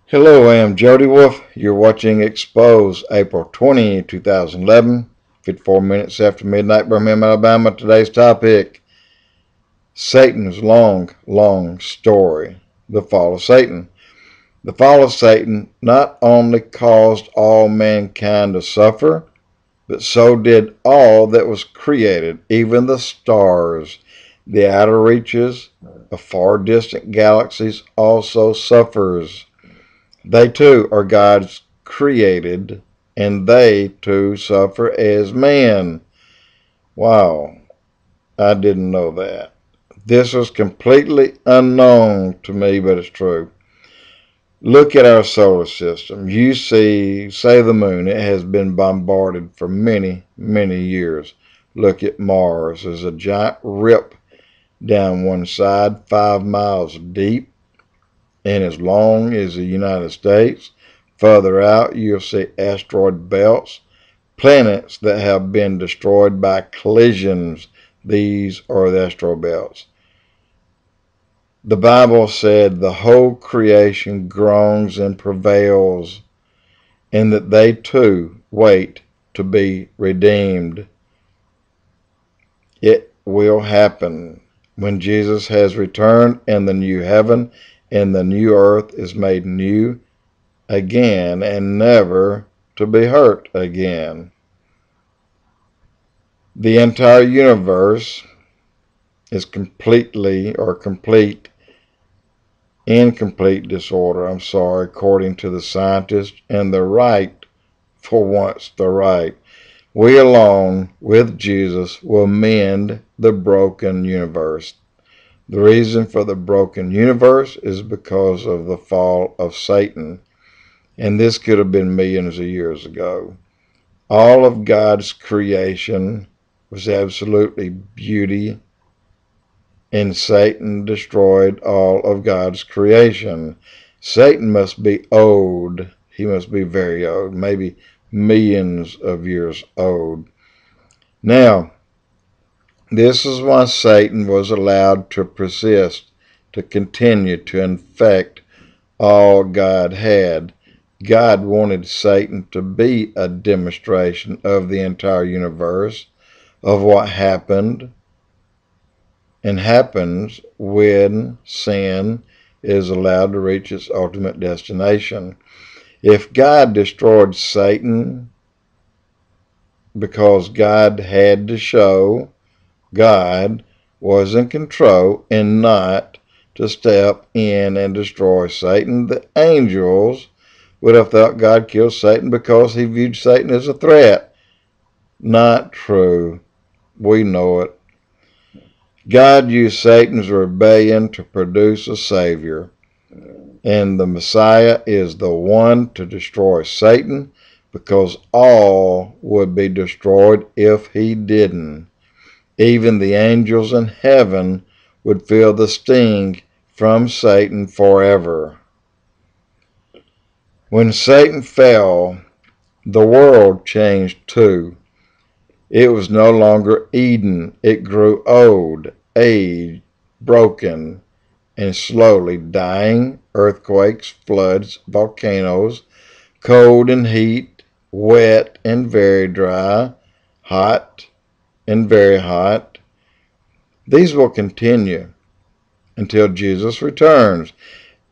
Hello, I am Jody Wolf. You're watching EXPOZ, April 20, 2011, 54 minutes after midnight, Birmingham, Alabama. Today's topic, Satan's long story, the fall of Satan. The fall of Satan not only caused all mankind to suffer, but so did all that was created, even the stars. The outer reaches of far distant galaxies also suffers. They too are God's created, and they too suffer as man. Wow, I didn't know that. This was completely unknown to me, but it's true. Look at our solar system. You see, say the moon, it has been bombarded for many years. Look at Mars. There's a giant rip down one side, 5 miles deep and as long as the United States. Further out, you'll see asteroid belts, planets that have been destroyed by collisions. These are the asteroid belts. The Bible said the whole creation groans and travails, and that they too wait to be redeemed. It will happen when Jesus has returned and the new heaven and the new earth is made new again and never to be hurt again. The entire universe is complete in complete disorder, according to the scientists, and the right, for once the right. We alone with Jesus will mend the broken universe. The reason for the broken universe is because of the fall of Satan. And this could have been millions of years ago. All of God's creation was absolutely beauty, and Satan destroyed all of God's creation. Satan must be old. He must be very old, maybe millions of years old. Now, this is why Satan was allowed to persist, to continue to infect all God had. God wanted Satan to be a demonstration of the entire universe, of what happened and happens when sin is allowed to reach its ultimate destination. If God destroyed Satan because God had to show God was in control and not to step in and destroy Satan, the angels would have thought God killed Satan because he viewed Satan as a threat. Not true. We know it. God used Satan's rebellion to produce a Savior, and the Messiah is the one to destroy Satan, because all would be destroyed if he didn't. Even the angels in heaven would feel the sting from Satan forever. When Satan fell, the world changed too. It was no longer Eden. It grew old, aged, broken, and slowly dying. Earthquakes, floods, volcanoes, cold and heat, wet and very dry, hot and very hot. These will continue until Jesus returns.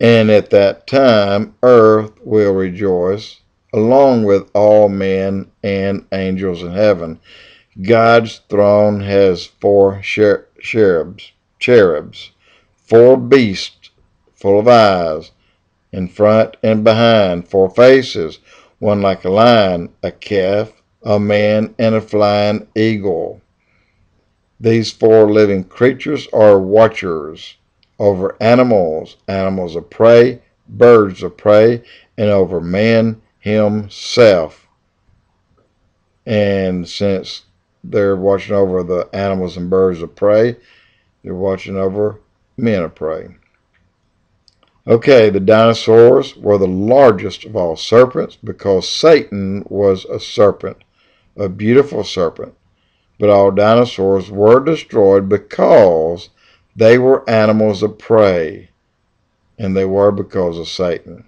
And at that time, earth will rejoice, along with all men and angels in heaven. God's throne has 4 cherubs, 4 beasts full of eyes, in front and behind, 4 faces, one like a lion, a calf, a man, and a flying eagle. These 4 living creatures are watchers over animals, animals of prey, birds of prey, and over man himself. And since they're watching over the animals and birds of prey, they're watching over men of prey. Okay, the dinosaurs were the largest of all serpents because Satan was a serpent, a beautiful serpent. But all dinosaurs were destroyed because they were animals of prey, and they were because of Satan.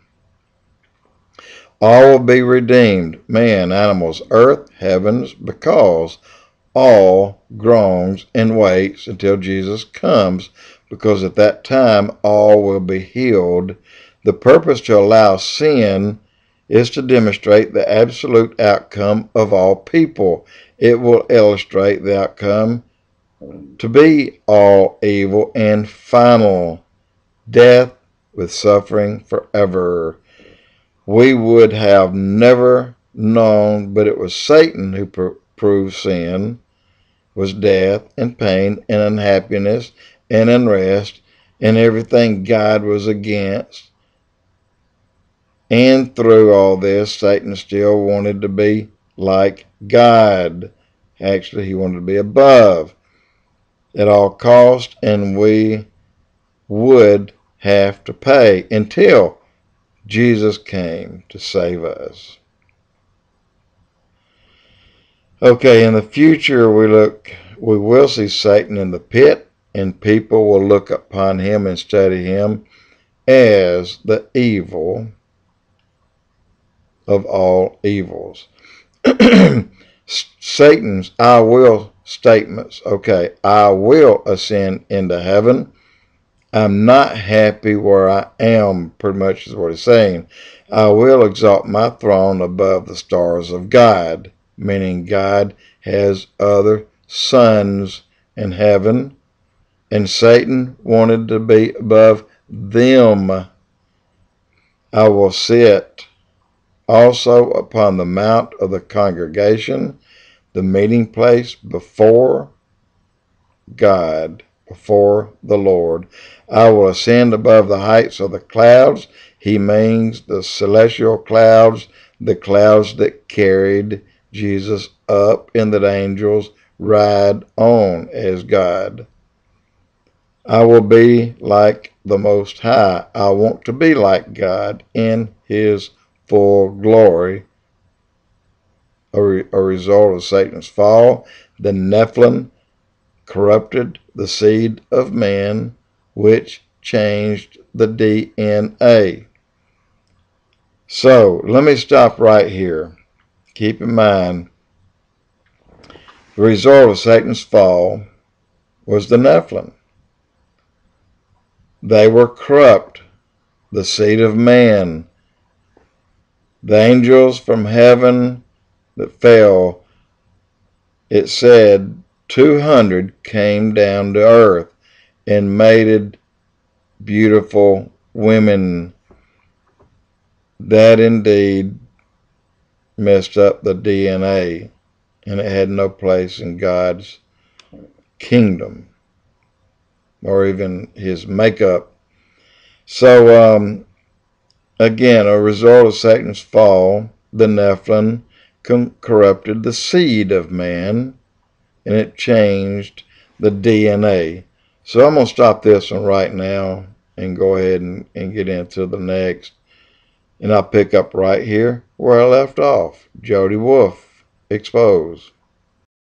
All will be redeemed, man, animals, earth, heavens, because all groans and waits until Jesus comes, because at that time all will be healed. The purpose to allow sin is to demonstrate the absolute outcome of all people. It will illustrate the outcome to be all evil and final, death with suffering forever. We would have never known, but it was Satan who proved sin was death and pain and unhappiness and unrest and everything God was against. And through all this, Satan still wanted to be like God. Actually, he wanted to be above at all cost, and we would have to pay until Jesus came to save us. Okay, in the future we will see Satan in the pit, and people will look upon him and study him as the evil of all evils. Satan's I will statements. Okay, I will ascend into heaven. I'm not happy where I am, pretty much is what he's saying. I will exalt my throne above the stars of God, meaning God has other sons in heaven, and Satan wanted to be above them. I will sit also upon the mount of the congregation, the meeting place before God, before the Lord. I will ascend above the heights of the clouds. He means the celestial clouds, the clouds that carried Jesus up and that angels ride on as God. I will be like the Most High. I want to be like God in His full glory. A result of Satan's fall, the Nephilim corrupted the seed of man, which changed the DNA. So, let me stop right here. Keep in mind, the result of Satan's fall was the Nephilim. They were corrupt, the seed of man. The angels from heaven that fell, it said 200 came down to earth and mated beautiful women. That indeed messed up the DNA, and it had no place in God's kingdom or even his makeup. So, again, a result of Satan's fall, the Nephilim corrupted the seed of man, and it changed the DNA. So I'm going to stop this one right now and go ahead and get into the next. And I'll pick up right here where I left off. Jody Wolf, EXPOZ.